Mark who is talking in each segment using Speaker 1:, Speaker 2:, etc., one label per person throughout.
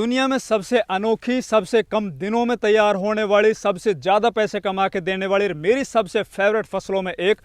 Speaker 1: दुनिया में सबसे अनोखी, सबसे कम दिनों में तैयार होने वाली, सबसे ज़्यादा पैसे कमा के देने वाली मेरी सबसे फेवरेट फसलों में एक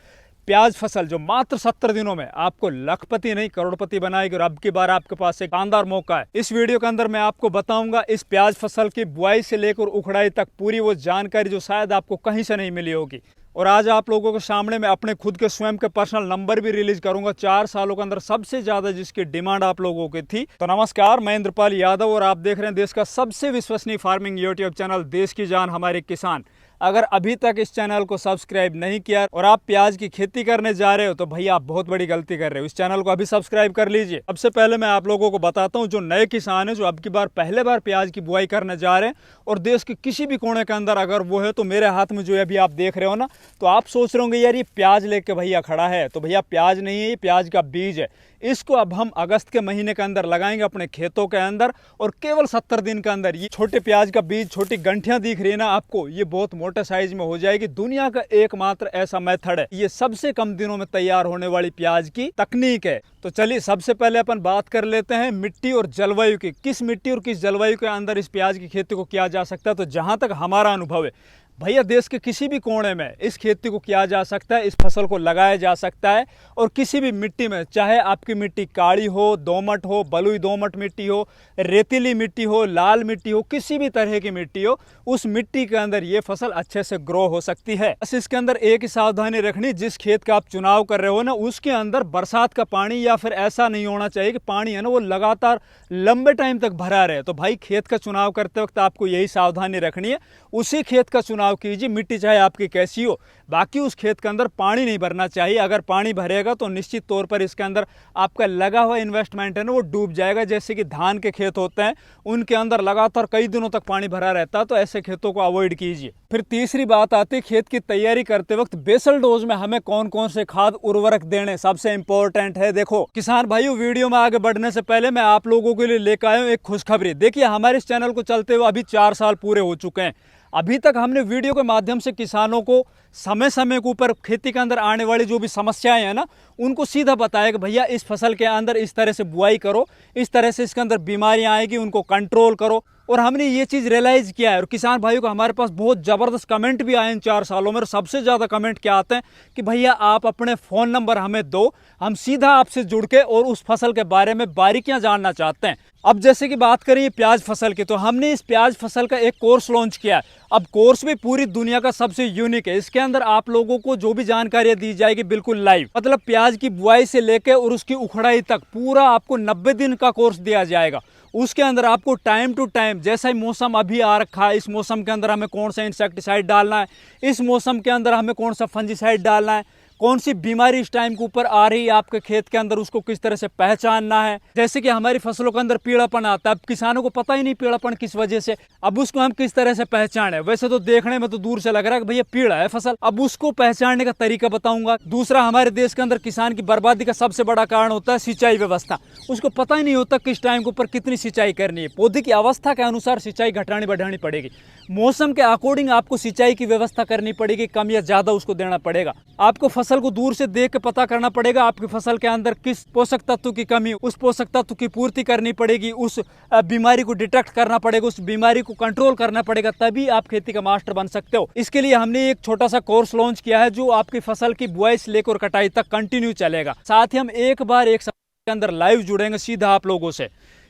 Speaker 1: प्याज फसल, जो मात्र 70 दिनों में आपको लखपति नहीं करोड़पति बनाएगी। और अब की बार आपके पास एक शानदार मौका है। इस वीडियो के अंदर मैं आपको बताऊंगा इस प्याज फसल की बुआई से लेकर उखड़ाई तक पूरी वो जानकारी जो शायद आपको कहीं से नहीं मिली होगी। और आज आप लोगों के सामने मैं अपने खुद के स्वयं के पर्सनल नंबर भी रिलीज करूंगा 4 सालों के अंदर सबसे ज्यादा जिसकी डिमांड आप लोगों की थी। तो नमस्कार, मैं इंद्रपाल यादव और आप देख रहे हैं देश का सबसे विश्वसनीय फार्मिंग यूट्यूब चैनल देश की जान हमारे किसान। अगर अभी तक इस चैनल को सब्सक्राइब नहीं किया और आप प्याज की खेती करने जा रहे हो तो भैया आप बहुत बड़ी गलती कर रहे हो। इस चैनल को अभी सब्सक्राइब कर लीजिए। सबसे पहले मैं आप लोगों को बताता हूं, जो नए किसान हैं, जो अब की बार पहले बार प्याज की बुआई करने जा रहे हैं और देश के किसी भी कोने के अंदर अगर वो है, तो मेरे हाथ में जो है अभी आप देख रहे हो ना, तो आप सोच रहे होंगे यार ये प्याज लेके भैया खड़ा है। तो भैया प्याज नहीं है, ये प्याज का बीज है। इसको अब हम अगस्त के महीने के अंदर लगाएंगे अपने खेतों के अंदर और केवल 70 दिन के अंदर ये छोटे प्याज का बीज, छोटी गंठियां दिख रही है ना आपको, ये बहुत मोटे साइज में हो जाएगी। दुनिया का एकमात्र ऐसा मेथड है, ये सबसे कम दिनों में तैयार होने वाली प्याज की तकनीक है। तो चलिए सबसे पहले अपन बात कर लेते हैं मिट्टी और जलवायु की। किस मिट्टी और किस जलवायु के अंदर इस प्याज की खेती को किया जा सकता है। तो जहां तक हमारा अनुभव है भैया, देश के किसी भी कोने में इस खेती को किया जा सकता है, इस फसल को लगाया जा सकता है। और किसी भी मिट्टी में, चाहे आपकी मिट्टी काली हो, दोमट हो, बलुई दोमट मिट्टी हो, रेतीली मिट्टी हो, लाल मिट्टी हो, किसी भी तरह की मिट्टी हो, उस मिट्टी के अंदर ये फसल अच्छे से ग्रो हो सकती है। बस इसके अंदर एक ही सावधानी रखनी, जिस खेत का आप चुनाव कर रहे हो ना, उसके अंदर बरसात का पानी या फिर ऐसा नहीं होना चाहिए कि पानी है ना वो लगातार लंबे टाइम तक भरा रहे। तो भाई खेत का चुनाव करते वक्त आपको यही सावधानी रखनी है। उसी खेत का चुनाव कीजिए, मिट्टी चाहे आपकी कैसी हो, बाकी उस खेत के अंदर पानी नहीं भरना चाहिए। अगर पानी भरेगा तो निश्चित तौर पर इसके अंदर आपका लगा हुआ इन्वेस्टमेंट है ना वो डूब जाएगा। जैसे कि धान के खेत होते हैं, उनके अंदर लगातार कई दिनों तक पानी भरा रहता है, तो ऐसे खेतों को अवॉइड कीजिए। फिर तीसरी बात आती है खेत की तैयारी करते वक्त बेसल डोज में हमें कौन कौन से खाद उर्वरक देने सबसे इंपॉर्टेंट है। देखो किसान भाइयों, वीडियो में आगे बढ़ने से पहले मैं आप लोगों के लिए लेकर आया हूं एक खुशखबरी। देखिए हमारे इस चैनल को चलते हुए अभी 4 साल पूरे हो चुके हैं। अभी तक हमने वीडियो के माध्यम से किसानों को समय समय के ऊपर खेती के अंदर आने वाली जो भी समस्याएं हैं ना, उनको सीधा बताया कि भैया इस फसल के अंदर इस तरह से बुआई करो, इस तरह से इसके अंदर बीमारियां आएगी, उनको कंट्रोल करो। और हमने ये चीज़ रियलाइज़ किया है। और किसान भाइयों को हमारे पास बहुत ज़बरदस्त कमेंट भी आए इन 4 सालों में। और सबसे ज़्यादा कमेंट क्या आते हैं कि भैया आप अपने फ़ोन नंबर हमें दो, हम सीधा आपसे जुड़ के और उस फसल के बारे में बारीकियां जानना चाहते हैं। अब जैसे कि बात करिए प्याज फसल की, तो हमने इस प्याज फसल का एक कोर्स लॉन्च किया है। अब कोर्स भी पूरी दुनिया का सबसे यूनिक है। इसके अंदर आप लोगों को जो भी जानकारियां दी जाएगी बिल्कुल लाइव, मतलब प्याज की बुआई से लेकर और उसकी उखड़ाई तक पूरा आपको 90 दिन का कोर्स दिया जाएगा। उसके अंदर आपको टाइम टू टाइम, जैसा ही मौसम अभी आ रखा है, इस मौसम के अंदर हमें कौन सा इंसेक्टिसाइड डालना है, इस मौसम के अंदर हमें कौन सा फंजीसाइड डालना है, कौन सी बीमारी इस टाइम के ऊपर आ रही है आपके खेत के अंदर, उसको किस तरह से पहचानना है। जैसे कि हमारी फसलों के अंदर पीलापन आता है, अब किसानों को पता ही नहीं पीलापन किस वजह से, अब उसको हम किस तरह से पहचाने। वैसे तो देखने में तो दूर से लग रहा है कि भैया पीला है फसल, अब उसको पहचानने का तरीका बताऊंगा। दूसरा, हमारे देश के अंदर किसान की बर्बादी का सबसे बड़ा कारण होता है सिंचाई व्यवस्था। उसको पता ही नहीं होता किस टाइम के ऊपर कितनी सिंचाई करनी है। पौधे की अवस्था के अनुसार सिंचाई घटानी बढ़ानी पड़ेगी, मौसम के अकॉर्डिंग आपको सिंचाई की व्यवस्था करनी पड़ेगी, कम या ज्यादा उसको देना पड़ेगा। आपको फसल को दूर से देख के पता करना पड़ेगा आपकी फसल के अंदर किस पोषक तत्व की कमी, उस पोषक तत्व की पूर्ति करनी पड़ेगी, उस बीमारी को डिटेक्ट करना पड़ेगा, उस बीमारी को कंट्रोल करना पड़ेगा, तभी आप खेती का मास्टर बन सकते हो। इसके लिए हमने एक छोटा सा कोर्स लॉन्च किया है जो आपकी फसल की बुआई से लेकर कटाई तक कंटिन्यू चलेगा। साथ ही हम एक बार एक सप्ताह के अंदर लाइव जुड़ेंगे सीधा आप लोगों से।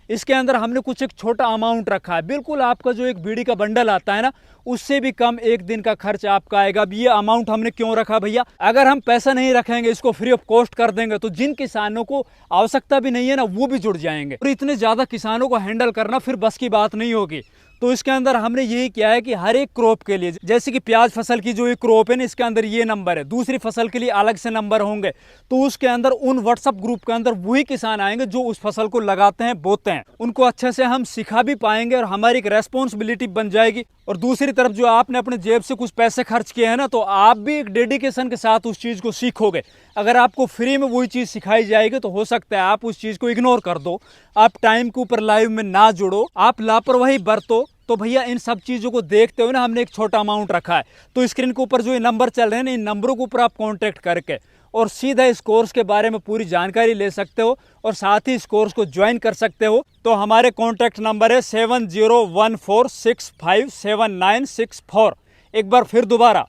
Speaker 1: इसके अंदर हमने कुछ एक छोटा अमाउंट रखा है, बिल्कुल आपका जो एक बीड़ी का बंडल आता है ना, उससे भी कम एक दिन का खर्च आपका आएगा। अब ये अमाउंट हमने क्यों रखा भैया, अगर हम पैसा नहीं रखेंगे, इसको फ्री ऑफ कॉस्ट कर देंगे, तो जिन किसानों को आवश्यकता भी नहीं है ना, वो भी जुड़ जाएंगे। और इतने ज्यादा किसानों को हैंडल करना फिर बस की बात नहीं होगी। तो इसके अंदर हमने यही किया है कि हर एक क्रॉप के लिए, जैसे कि प्याज फसल की जो एक क्रॉप है ना, इसके अंदर ये नंबर है, दूसरी फसल के लिए अलग से नंबर होंगे। तो उसके अंदर उन व्हाट्सएप ग्रुप के अंदर वही किसान आएंगे जो उस फसल को लगाते हैं, बोते हैं, उनको अच्छे से हम सिखा भी पाएंगे और हमारी एक रेस्पॉन्सिबिलिटी बन जाएगी। और दूसरी तरफ जो आपने अपने जेब से कुछ पैसे खर्च किए हैं ना, तो आप भी एक डेडिकेशन के साथ उस चीज़ को सीखोगे। अगर आपको फ्री में वही चीज़ सिखाई जाएगी तो हो सकता है आप उस चीज़ को इग्नोर कर दो, आप टाइम के ऊपर लाइव में ना जुड़ो, आप लापरवाही बरतो। तो भैया इन सब चीज़ों को देखते हुए ना हमने एक छोटा अमाउंट रखा है। तो स्क्रीन के ऊपर जो ये नंबर चल रहे हैं ना, इन नंबरों के ऊपर आप कांटेक्ट करके और सीधा इस कोर्स के बारे में पूरी जानकारी ले सकते हो और साथ ही इस कोर्स को ज्वाइन कर सकते हो। तो हमारे कॉन्टैक्ट नंबर है 7014679664। एक बार फिर दोबारा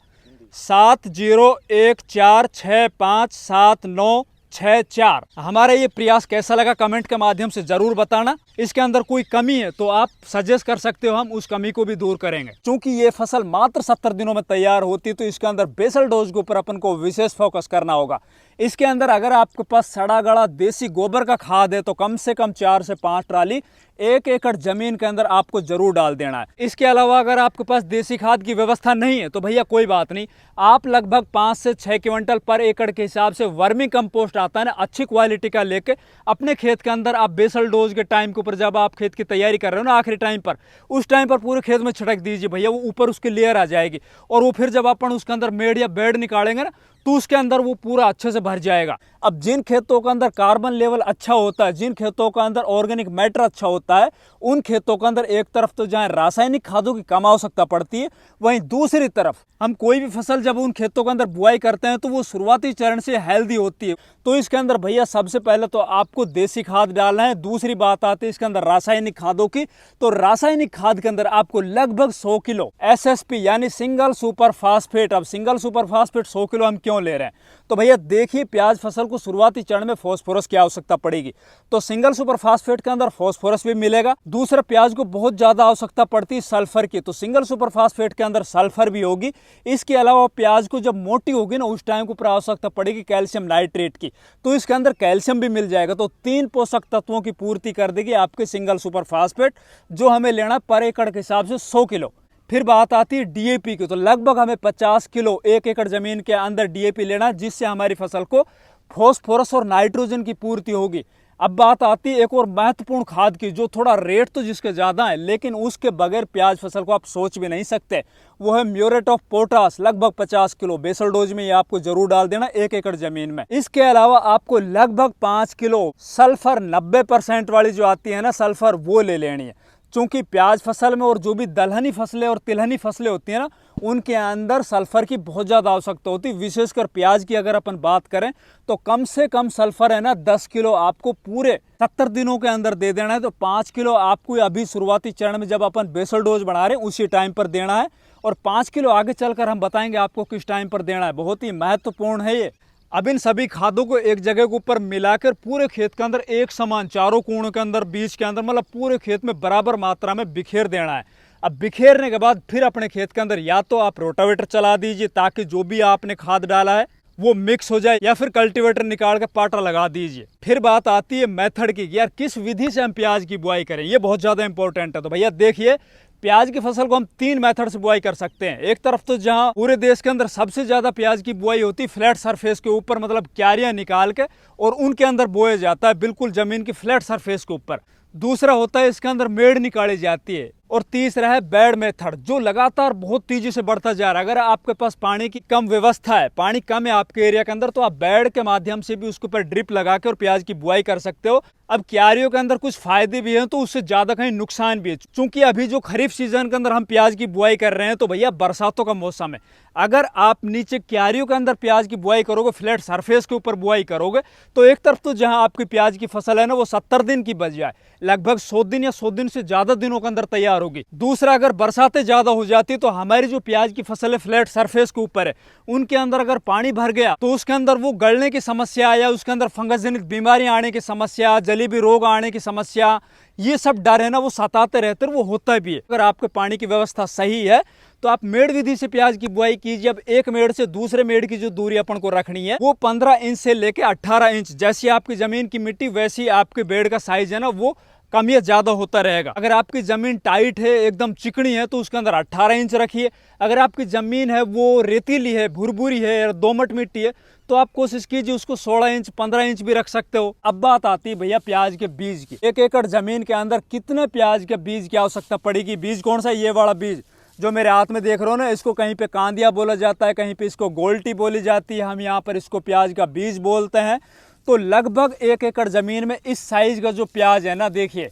Speaker 1: 7014657964। हमारा ये प्रयास कैसा लगा कमेंट के माध्यम से जरूर बताना। इसके अंदर कोई कमी है तो आप सजेस्ट कर सकते हो, हम उस कमी को भी दूर करेंगे। क्योंकि ये फसल मात्र 70 दिनों में तैयार होती है तो इसके अंदर बेसल डोज के ऊपर अपन को विशेष फोकस करना होगा। इसके अंदर अगर आपके पास सड़ा गड़ा देसी गोबर का खाद है तो कम से कम 4 से 5 ट्राली 1 एकड़ जमीन के अंदर आपको जरूर डाल देना है। इसके अलावा अगर आपके पास देसी खाद की व्यवस्था नहीं है तो भैया कोई बात नहीं, आप लगभग 5 से 6 क्विंटल पर एकड़ के हिसाब से वर्मी कंपोस्ट आता है ना, अच्छी क्वालिटी का लेके अपने खेत के अंदर आप बेसल डोज के टाइम के ऊपर जब आप खेत की तैयारी कर रहे हो ना आखिरी टाइम पर, उस टाइम पर पूरे खेत में छिड़क दीजिए भैया। वो ऊपर उसकी लेयर आ जाएगी और वो फिर जब अपन उसके अंदर मेड़ या बेड निकालेंगे ना तो उसके अंदर वो पूरा अच्छे से भर जाएगा। अब जिन खेतों के अंदर कार्बन लेवल अच्छा होता है, जिन खेतों के अंदर ऑर्गेनिक मैटर अच्छा होता है, उन खेतों के अंदर एक तरफ तो जहाँ रासायनिक खादों की कम आवश्यकता पड़ती है, वहीं दूसरी तरफ हम कोई भी फसल जब उन खेतों के अंदर बुआई करते हैं तो वो शुरुआती चरण से हेल्दी होती है। तो इसके अंदर भैया सबसे पहले तो आपको देसी खाद डालना है। दूसरी बात आती है इसके अंदर रासायनिक खादों की। तो रासायनिक खाद के अंदर आपको लगभग 100 किलो SSP यानी सिंगल सुपर फास्फेट। अब सिंगल सुपर फास्फेट 100 किलो हम क्यों ले रहे हैं तो भैया देखिए, प्याज फसल को शुरुआती चरण में फास्फोरस की आवश्यकता पड़ेगी तो सिंगल सुपर फास्फेट के अंदर फास्फोरस भी मिलेगा। दूसरा, प्याज को बहुत ज्यादा आवश्यकता पड़ती है सल्फर की, तो सिंगल सुपर फास्फेट के अंदर सल्फर भी होगी। इसके अलावा प्याज को जब मोटी होगी ना उस टाइम को ऊपर आवश्यकता पड़ेगी कैल्शियम नाइट्रेट की, तो इसके अंदर कैल्शियम भी मिल जाएगा। तो 3 पोषक तत्वों की पूर्ति कर देगी आपके सिंगल सुपर फास्फेट, जो हमें लेना पर एकड़ के हिसाब से 100 किलो। फिर बात आती है DAP की, तो लगभग हमें 50 किलो 1 एकड़ जमीन के अंदर DAP लेना, जिससे हमारी फसल को फास्फोरस और नाइट्रोजन की पूर्ति होगी। अब बात आती है एक और महत्वपूर्ण खाद की, जो थोड़ा रेट तो जिसके ज़्यादा है लेकिन उसके बगैर प्याज फसल को आप सोच भी नहीं सकते, वो है म्यूरेट ऑफ पोटास। लगभग 50 किलो बेसल डोज में ये आपको जरूर डाल देना 1 एकड़ जमीन में। इसके अलावा आपको लगभग 5 किलो सल्फर 90% वाली जो आती है ना सल्फर, वो ले लेनी है। चूंकि प्याज फसल में और जो भी दलहनी फसलें और तिलहनी फसलें होती हैं ना, उनके अंदर सल्फर की बहुत ज़्यादा आवश्यकता होती है। विशेषकर प्याज की अगर अपन बात करें तो कम से कम सल्फर है ना 10 किलो आपको पूरे 70 दिनों के अंदर दे देना है। तो 5 किलो आपको अभी शुरुआती चरण में जब अपन बेसल डोज बढ़ा रहे हैं उसी टाइम पर देना है, और 5 किलो आगे चलकर हम बताएंगे आपको किस टाइम पर देना है। बहुत ही महत्वपूर्ण है ये। अब इन सभी खादों को एक जगह के ऊपर मिलाकर पूरे खेत के अंदर एक समान चारों कोणों के अंदर बीच के अंदर मतलब पूरे खेत में बराबर मात्रा में बिखेर देना है। अब बिखेरने के बाद फिर अपने खेत के अंदर या तो आप रोटावेटर चला दीजिए ताकि जो भी आपने खाद डाला है वो मिक्स हो जाए, या फिर कल्टीवेटर निकाल के पाटा लगा दीजिए। फिर बात आती है मेथड की, यार किस विधि से हम प्याज की बुआई करें, ये बहुत ज़्यादा इंपॉर्टेंट है। तो भैया देखिए, प्याज की फसल को हम 3 मेथड से बुआई कर सकते हैं। एक तरफ तो जहां पूरे देश के अंदर सबसे ज्यादा प्याज की बुआई होती है फ्लैट सरफेस के ऊपर, मतलब क्यारियां निकाल के और उनके अंदर बोया जाता है बिल्कुल जमीन की फ्लैट सरफेस के ऊपर। दूसरा होता है इसके अंदर मेड़ निकाली जाती है, और तीसरा है बेड मेथड, जो लगातार बहुत तेजी से बढ़ता जा रहा है। अगर आपके पास पानी की कम व्यवस्था है, पानी कम है आपके एरिया के अंदर, तो आप बेड के माध्यम से भी उसके ऊपर ड्रिप लगा के और प्याज की बुआई कर सकते हो। अब क्यारियों के अंदर कुछ फायदे भी हैं तो उससे ज्यादा कहीं नुकसान भी है। क्योंकि अभी जो खरीफ सीजन के अंदर हम प्याज की बुआई कर रहे हैं तो भैया बरसातों का मौसम है। अगर आप नीचे क्यारियों के अंदर प्याज की बुआई करोगे, फ्लैट सरफेस के ऊपर बुआई करोगे, तो एक तरफ तो जहां आपकी प्याज की फसल है ना वो 70 दिन की बजाय लगभग 100 दिन या 100 दिन से ज्यादा दिनों के अंदर तैयार होगी। दूसरा, अगर बरसातें ज्यादा हो जाती तो हमारी जो प्याज की फसल है फ्लैट सरफेस के ऊपर है, उनके अंदर अगर पानी भर गया तो उसके अंदर वो गलने की समस्या या उसके अंदर फंगस जनित बीमारियां आने की समस्या, जलीबी रोग आने की समस्या, ये सब डर है ना वो सताते रहते हैं, वो होता भी है। अगर आपके पानी की व्यवस्था सही है तो आप मेड़ विधि से प्याज की बुआई कीजिए। अब एक मेड़ से दूसरे मेड़ की जो दूरी अपन को रखनी है वो 15 इंच से लेके 18 इंच, जैसी आपकी जमीन की मिट्टी वैसी आपके बेड़ का साइज है ना वो कम या ज्यादा होता रहेगा। अगर आपकी जमीन टाइट है, एकदम चिकनी है, तो उसके अंदर 18 इंच रखिए। अगर आपकी जमीन है वो रेतीली है, भुरभुरी है, दोमट मिट्टी है, तो आप कोशिश कीजिए उसको 16 इंच 15 इंच भी रख सकते हो। अब बात आती है भैया प्याज के बीज की। 1 एकड़ जमीन के अंदर कितने प्याज के बीज की आवश्यकता पड़ेगी। बीज कौन सा, ये वाला बीज जो मेरे हाथ में देख रहे हो ना, इसको कहीं पे कांदिया बोला जाता है, कहीं पे इसको गोल्टी बोली जाती है, हम यहाँ पर इसको प्याज का बीज बोलते हैं। तो लगभग 1 एकड़ जमीन में इस साइज का जो प्याज है ना, देखिए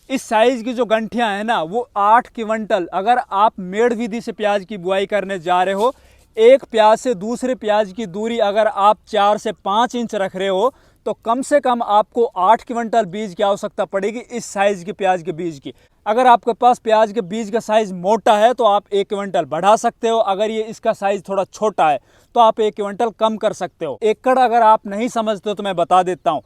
Speaker 1: इस साइज की जो गंठियां है ना वो 8 क्विंटल, अगर आप मेड़ विधि से प्याज की बुआई करने जा रहे हो, एक प्याज से दूसरे प्याज की दूरी अगर आप 4 से 5 इंच रख रहे हो तो कम से कम आपको 8 क्विंटल बीज की आवश्यकता पड़ेगी इस साइज के प्याज के बीज की। अगर आपके पास प्याज के बीज का साइज मोटा है तो आप 1 क्विंटल बढ़ा सकते हो, अगर ये इसका साइज थोड़ा छोटा है तो आप 1 क्विंटल कम कर सकते हो। एकड़ अगर आप नहीं समझते हो तो मैं बता देता हूँ।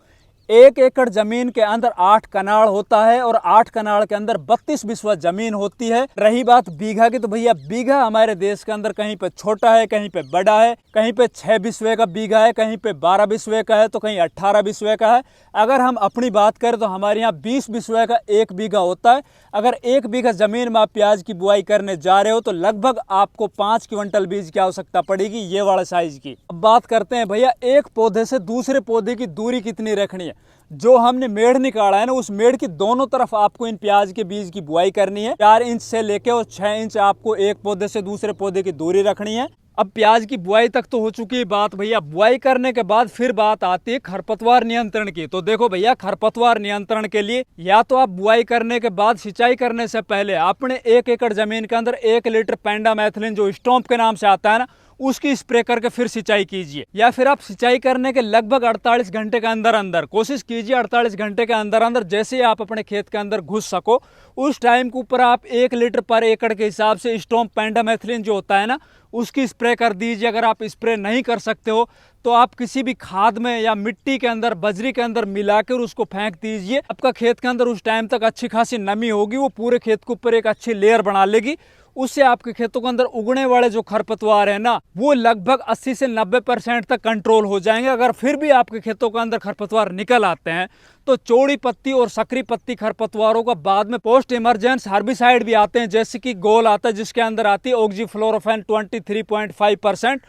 Speaker 1: 1 एकड़ जमीन के अंदर 8 कनाड़ होता है और 8 कनाड़ के अंदर 32 बिस्वा जमीन होती है। रही बात बीघा की, तो भैया बीघा हमारे देश के अंदर कहीं पे छोटा है, कहीं पे बड़ा है, कहीं पे 6 बिस्वे का बीघा है, कहीं पे 12 बिस्वे का है, तो कहीं 18 बिस्वे का है। अगर हम अपनी बात करें तो हमारे यहाँ 20 बिस्वे का 1 बीघा होता है। अगर 1 बीघा जमीन में आप प्याज की बुआई करने जा रहे हो तो लगभग आपको 5 क्विंटल बीज की आवश्यकता पड़ेगी ये वाला साइज की। अब बात करते हैं भैया एक पौधे से दूसरे पौधे की दूरी कितनी रखनी है। जो हमने मेढ़ निकाला है ना, उस मेढ़ की दोनों तरफ आपको इन प्याज के बीज की बुआई करनी है। 4 इंच से लेके और 6 इंच आपको एक पौधे से दूसरे पौधे की दूरी रखनी है। अब प्याज की बुआई तक तो हो चुकी है बात भैया। बुआई करने के बाद फिर बात आती है खरपतवार नियंत्रण की। तो देखो भैया, खरपतवार नियंत्रण के लिए या तो आप बुआई करने के बाद सिंचाई करने से पहले अपने 1 एकड़ जमीन के अंदर 1 लीटर पेंडामेथिलिन जो स्टॉम्प के नाम से आता है ना, उसकी स्प्रे करके फिर सिंचाई कीजिए। या फिर आप सिंचाई करने के लगभग 48 घंटे के अंदर अंदर कोशिश कीजिए, 48 घंटे के अंदर अंदर जैसे आप अपने खेत के अंदर घुस सको उस टाइम के ऊपर आप 1 लीटर पर एकड़ के हिसाब से स्टॉम्प पेंडामेथिलिन जो होता है ना, उसकी स्प्रे कर दीजिए। अगर आप स्प्रे नहीं कर सकते हो तो आप किसी भी खाद में या मिट्टी के अंदर, बजरी के अंदर मिलाकर उसको फेंक दीजिए। आपका खेत के अंदर उस टाइम तक अच्छी खासी नमी होगी, वो पूरे खेत के ऊपर एक अच्छी लेयर बना लेगी। उससे आपके खेतों के अंदर उगने वाले जो खरपतवार है ना, वो लगभग 80 से 90% तक कंट्रोल हो जाएंगे। अगर फिर भी आपके खेतों के अंदर खरपतवार निकल आते हैं तो चौड़ी पत्ती और सकरी पत्ती खरपतवारों का बाद में पोस्ट इमरजेंस हर्बिसाइड भी आते हैं, जैसे कि गोल आता है जिसके अंदर आती है ऑक्सीफ्लोरोफेन 23.5%,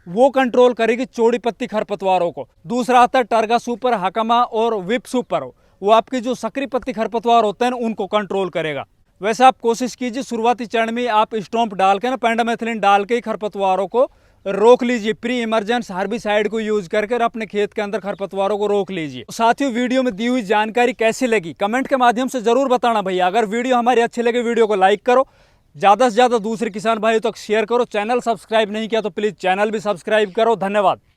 Speaker 1: वो कंट्रोल करेगी चौड़ी पत्ती खरपतवारों को। दूसरा आता है टर्गा सुपर, हकमा और विप सुपर, वो आपकी जो सकरी पत्ती खरपतवार होते हैं उनको कंट्रोल करेगा। वैसे आप कोशिश कीजिए शुरुआती चरण में आप स्टॉम्प डाल के ना, पेंडामेथिलिन डाल के ही खरपतवारों को रोक लीजिए। प्री इमरजेंस हार्बिसाइड को यूज करके अपने खेत के अंदर खरपतवारों को रोक लीजिए। साथियों, वीडियो में दी हुई जानकारी कैसी लगी कमेंट के माध्यम से जरूर बताना भैया। अगर वीडियो हमारी अच्छी लगे वीडियो को लाइक करो, ज्यादा से ज्यादा दूसरे किसान भाइयों तक शेयर करो। चैनल सब्सक्राइब नहीं किया तो प्लीज चैनल भी सब्सक्राइब करो। धन्यवाद।